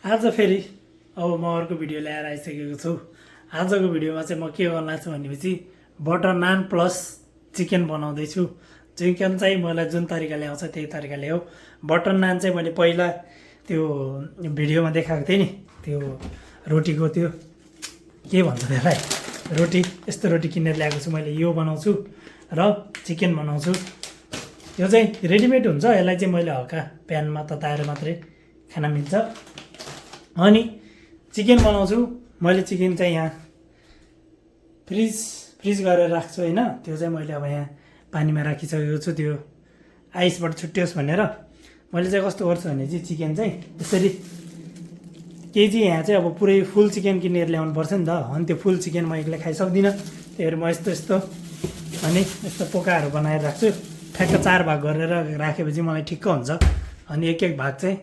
आज फेरि अब म अर्को भिडियो ल्याएर आइसकेको छु। आजको भिडियोमा चाहिँ म के गर्न लाग्छु भनेपछि बटर नान प्लस चिकन बनाउँदैछु। चिकन चाहिँ मलाई जुन तरिकाले आउँछ त्यही तरिकाले हो। बटर नान चाहिँ मैले पहिला त्यो भिडियोमा देखाएको थिएँ नि, त्यो रोटीको त्यो के भन्छ त्यसलाई, रोटी, यस्तो रोटी किनेर ल्याएको छु मैले। यो बनाउँछु र चिकन बनाउँछु। यो चाहिँ रेडिमेड हुन्छ, यसलाई चाहिँ मैले हल्का प्यानमा तताएर मात्रै खान मिल्छ। अनि चिकन बनाउँछु मैले। चिकन चाहिँ यहाँ फ्रिज गरेर राख्छु होइन। त्यो चाहिँ मैले अब यहाँ पानीमा राखिसकेको छु, त्यो आइसबाट छुट्टियोस् भनेर। मैले चाहिँ कस्तो गर्छु भने चाहिँ चिकन चाहिँ यसरी केजी यहाँ चाहिँ अब पुरै फुल चिकन किनेर ल्याउनु पर्छ नि त। अनि त्यो फुल चिकन म एक्लै खाइसक्दिनँ, त्यही भएर म यस्तो अनि यस्तो पोकाहरू बनाएर राख्छु। ठ्याक्क 4 भाग गरेर राखेपछि मलाई ठिक्क हुन्छ। अनि एक भाग चाहिँ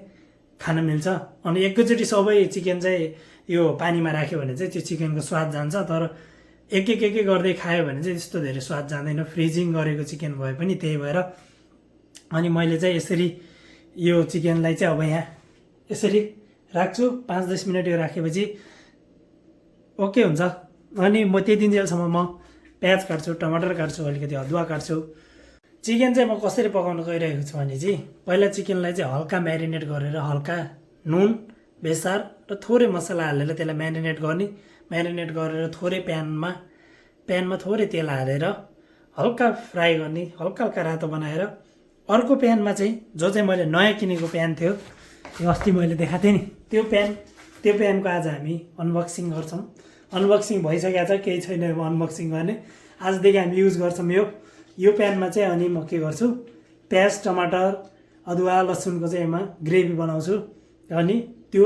खान मिल्छ। अनि एकैचोटि सबै चिकन चाहिँ यो पानीमा राख्यो भने चाहिँ त्यो चिकनको स्वाद जान्छ। तर एक गर्दै खायो भने चाहिँ त्यस्तो धेरै स्वाद जाँदैन, फ्रिजिङ गरेको चिकन भए पनि। त्यही भएर अनि मैले चाहिँ यसरी यो चिकनलाई चाहिँ अब यहाँ यसरी राख्छु। 5-10 मिनट यो राखेपछि ओके हुन्छ। अनि म त्यति जेलसम्म म प्याज काट्छु, टमाटर काट्छु, अलिकति अदुवा काट्छु। चिकन चाहिँ म कसरी पकाउन गइरहेको छु भने चाहिँ पहिला चिकनलाई चाहिँ हल्का म्यारिनेट गरेर हल्का नुन, बेसार र थोरै मसला हालेर त्यसलाई म्यारिनेट गर्ने। म्यारिनेट गरेर थोरै प्यानमा थोरै तेल हालेर हल्का फ्राई गर्ने, हल्का रातो बनाएर अर्को प्यानमा चाहिँ जो चाहिँ मैले नयाँ किनेको प्यान थियो, यो अस्ति मैले देखाएको थिएँ नि, त्यो प्यानको आज हामी अनबक्सिङ गर्छौँ। अनबक्सिङ भइसकेको छ, केही छैन अनबक्सिङ गर्ने। आजदेखि हामी युज गर्छौँ यो प्यानमा चाहिँ। अनि म के गर्छु, प्याज, टमाटर, अदुवा, लसुनको चाहिँ यसमा ग्रेभी बनाउँछु। अनि त्यो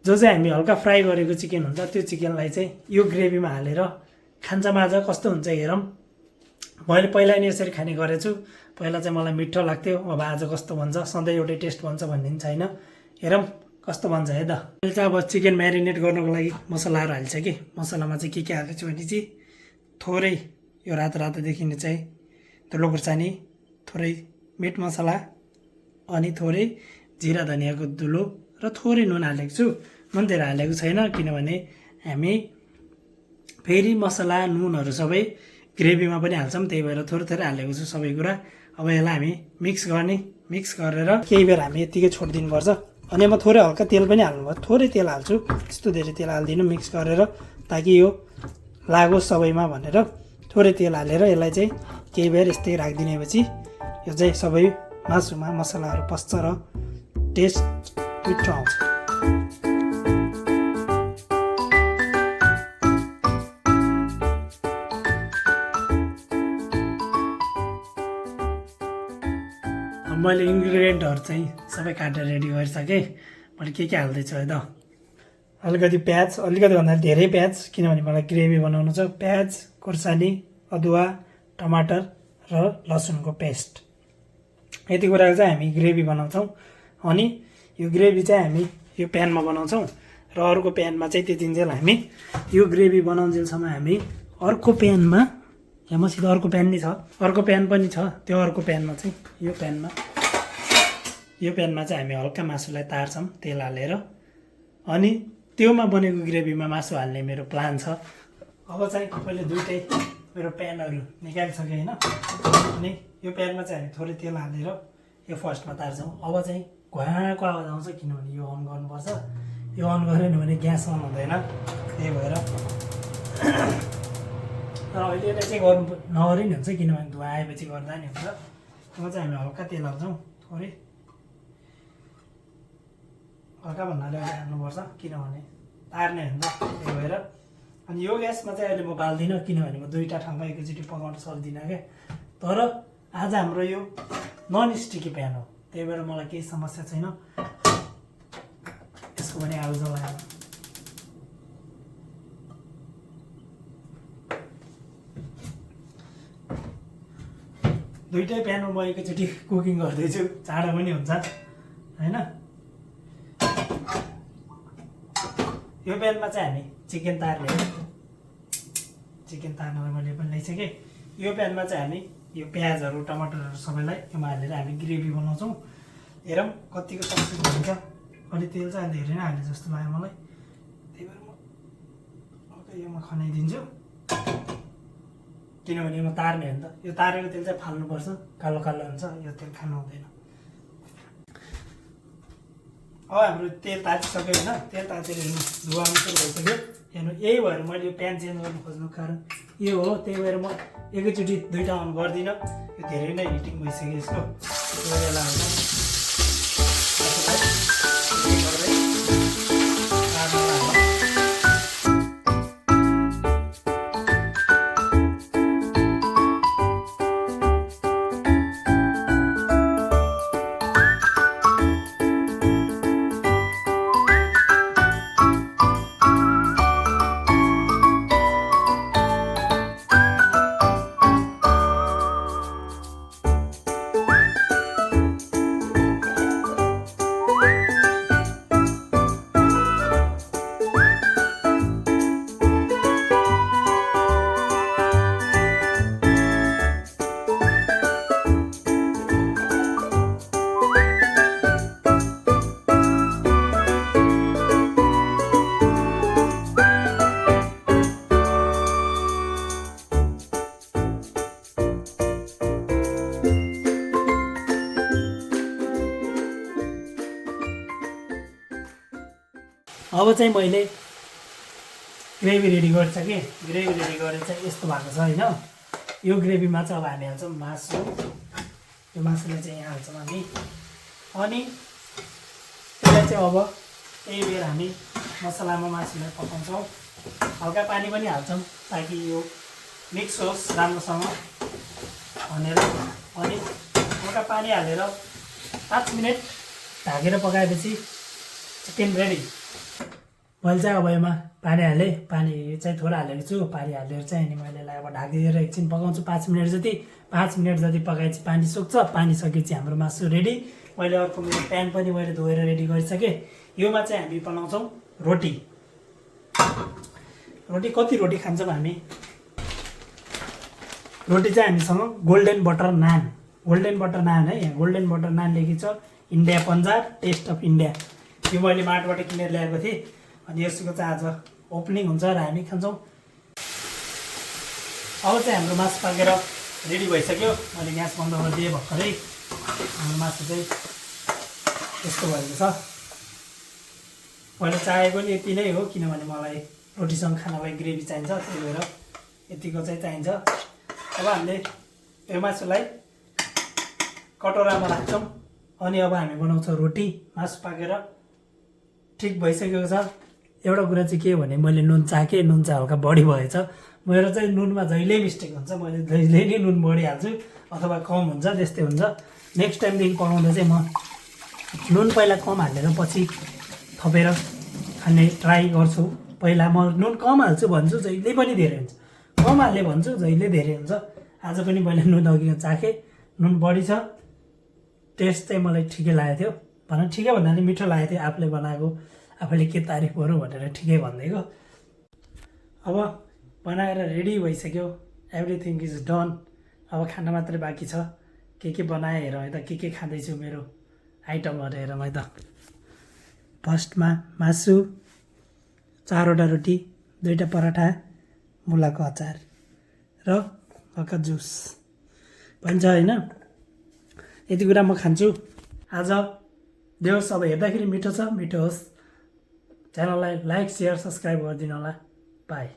जो चाहिँ हामी हल्का फ्राई गरेको चिकन हुन्छ, त्यो चिकनलाई चाहिँ यो ग्रेभीमा हालेर खान्छ माझा कस्तो हुन्छ हेरौँ। मैले पहिला नि यसरी खाने गरेछु। पहिला चाहिँ मलाई मिठो लाग्थ्यो, अब आज कस्तो बन्छ, सधैँ एउटै टेस्ट बन्छ भन्ने पनि छैन। हेरौँ कस्तो बन्छ है त। मैले चाहिँ अब चिकन म्यारिनेट गर्नको लागि मसलाहरू हाल्छ कि। मसलामा चाहिँ के हाल्छु भने चाहिँ थोरै यो रातो देखिने चाहिँ धुलो खुर्सानी, थोरै मिट मसला, अनि थोरै जिरा धनियाँको धुलो र थोरै नुन हालेको छु। नुन धेरै हालेको छैन किनभने हामी फेरि मसला नुनहरू सबै ग्रेभीमा पनि हाल्छौँ, त्यही भएर थोरै हालेको छु सबै कुरा। अब यसलाई हामी मिक्स गरेर केही बेर हामी यत्तिकै छोडिदिनुपर्छ। अनि म थोरै हल्का तेल पनि हाल्नुपर्छ, थोरै तेल हाल्छु, त्यस्तो धेरै तेल हाल्दिनँ। मिक्स गरेर ताकि यो लागोस् सबैमा भनेर थोरै तेल हालेर यसलाई चाहिँ केही बेर यस्तै राखिदिनेपछि यो चाहिँ सबै मासुमा मसलाहरू पस्छ र टेस्ट मिठो आउँछ। मैले इन्ग्रिडियन्टहरू चाहिँ सबै काटेर रेडी गरिसकेँ। मैले के हाल्दैछु है त। अलिकति प्याज, अलिकति भन्दा धेरै प्याज, किनभने मलाई ग्रेभी बनाउनु छ। प्याज, खुर्सानी, अदुवा, टमाटर र लसुनको पेस्ट, यति कुराको चाहिँ हामी ग्रेभी बनाउँछौँ। अनि यो ग्रेभी चाहिँ हामी यो प्यानमा बनाउँछौँ र अर्को प्यानमा चाहिँ त्यतिन्जेल हामी यो ग्रेभी बनाउन्जेलसम्म हामी अर्को प्यानमा, यहाँ मसित अर्को प्यान नि छ, अर्को प्यान पनि छ। त्यो अर्को प्यानमा चाहिँ यो प्यानमा चाहिँ हामी हल्का मासुलाई तार्छौँ तेल हालेर। अनि त्योमा बनेको ग्रेभीमा मासु हाल्ने मेरो प्लान छ। अब चाहिँ मैले दुइटै मेरो प्यानहरू निकालिसकेँ होइन। अनि यो प्यानमा चाहिँ हामी थोरै तेल हालेर यो फर्स्टमा तार्छौँ। अब चाहिँ घुवाको आवाज आउँछ किनभने यो अन गर्नुपर्छ। यो अन गरेन भने ग्यास अन हुँदैन, त्यही भएर तर अहिले यसलाई चाहिँ गर्नु नगरे नि हुन्छ, किनभने धुवा आएपछि गर्दा नि हुन्छ। अब चाहिँ हामी हल्का तेल हाल्छौँ, थोरै हल्का भन्नाले अहिले हाल्नुपर्छ किनभने तार्ने हुन्छ, त्यही भएर। अनि यो ग्यासमा चाहिँ अहिले म बाल्दिनँ किनभने म दुईवटा ठाउँमा एकैचोटि पकाउन सक्दिनँ क्या। तर आज हाम्रो यो नन स्टिकी प्यान हो, त्यही भएर मलाई केही समस्या छैन यसको पनि आगो जलाएर। दुइटै प्यानमा म एकैचोटि कुकिङ गर्दैछु, चाँडो पनि हुन्छ होइन। यो प्यानमा चाहिँ हामी चिकन तार्नलाई मैले पनि ल्याइसकेँ। यो प्यानमा चाहिँ हामी यो प्याजहरू, टमाटरहरू सबैलाई यसमा हालेर हामी ग्रेभी बनाउँछौँ। हेरौँ कतिको सक्सेस हुन्छ। अलि तेल चाहिँ धेरै नै हाले जस्तो लाग्यो मलाई, त्यही भएर म हल्का योमा खनाइदिन्छु, किनभने म तार्ने हो नि त। यो तारेको तेल चाहिँ फाल्नुपर्छ, कालो कालो हुन्छ, यो तेल खानु हुँदैन। अब हाम्रो तेल तातिसक्यो होइन, तेल तातेर हेर्नु धुवा सुरु भइसक्यो। हेर्नु यही भएर मैले यो प्यान चेन्ज गर्नु खोज्नुको कारण यो हो, त्यही भएर म एकैचोटि दुईवटा अन गर्दिनँ, यो धेरै नै हिटिङ भइसक्यो यसको। त्यो बेला होइन अब चाहिँ मैले ग्रेभी रेडी गरिसकेँ। ग्रेभी रेडी गरेर चाहिँ यस्तो भएको छ होइन। यो ग्रेभीमा चाहिँ अब हामी हाल्छौँ मासु। यो मासुलाई चाहिँ यहाँ हाल्छौँ हामी, अनि त्यसलाई चाहिँ अब यही बेर हामी मसलामा मासुलाई पकाउँछौँ। हल्का पानी पनि हाल्छौँ ताकि यो मिक्स होस् राम्रोसँग भनेर। अनि हल्का पानी हालेर 5 मिनट ढाकेर पकाएपछि चिकन रेडी। मैले चाहिँ अब यसमा पानी हालेँ, पानी चाहिँ थोरै हालेको छु। पानी हालेर चाहिँ अनि मैले यसलाई अब ढाकिदिएर एकछिन पकाउँछु 5 मिनट जति। 5 मिनट जति पकाएपछि पानी सुक्छ। पानी सकेपछि हाम्रो मासु रेडी। मैले अर्को मेरो प्यान पनि मैले धोएर रेडी गरिसकेँ। योमा चाहिँ हामी बनाउँछौँ रोटी। रोटी कति रोटी खान्छौँ हामी? रोटी चाहिँ हामीसँग golden butter naan, golden butter naan है, यहाँ गोल्डन बटर नान लेखेको छ, India Punjab, taste of India. यो मैले मार्टबाट किनेर ल्याएको थिएँ। अनि यसको चाहिँ आज ओपनिङ हुन्छ र हामी खान्छौँ। अब चाहिँ हाम्रो मासु पाकेर रेडी भइसक्यो। मैले ग्यास बन्द गरिदिएँ भर्खरै। हाम्रो मासु चाहिँ यस्तो भएको छ। मैले चाहेको नि यति नै हो, किनभने मलाई रोटीसँग खानलाई ग्रेभी चाहिन्छ, त्यही भएर यतिको चाहिँ चाहिन्छ। अब हामीले यो मासुलाई कटोरामा राख्छौँ अनि अब हामी बनाउँछौँ रोटी। मासु पाकेर ठिक भइसकेको छ। एउटा कुरा चाहिँ के हो भने मैले नुन चाखेँ, नुन चाहिँ हल्का बढी भएछ। मेरो चाहिँ नुनमा जहिल्यै मिस्टेक हुन्छ, मैले जहिले नै नुन बढी हाल्छु अथवा कम हुन्छ, त्यस्तै हुन्छ। नेक्स्ट टाइमदेखि पकाउँदा चाहिँ म नुन पहिला कम हालेर पछि थपेर खाने ट्राई गर्छु। पहिला म नुन कम हाल्छु भन्छु, जहिले पनि धेरै हुन्छ। कम हाल्ने भन्छु, जहिले धेरै हुन्छ। आज पनि मैले नुन अघि चाखेँ, नुन बढी छ। टेस्ट चाहिँ मलाई ठिकै लागेको थियो। भनौँ ठिकै भन्नाले मिठो लागेको थियो। आफूले बनाएको आफूले के तारिफ गरौँ भनेर ठिकै भनिदिएको। अब बनाएर रेडी भइसक्यो, एभ्रिथिङ इज डन। अब खाना मात्रै बाँकी छ। के बनाएँ हेर है त, के खाँदैछु मेरो आइटमहरू हेर है त। फर्स्टमा मासु, 4वटा रोटी, 2टा पराठा, मुलाको अचार र हल्का जुस भन्छ होइन। यति कुरा म खान्छु आज। देओस् अब हेर्दाखेरि मिठो छ, मिठो होस्। च्यानललाई लाइक, सेयर, सब्सक्राइब गरिदिनु होला। बाई।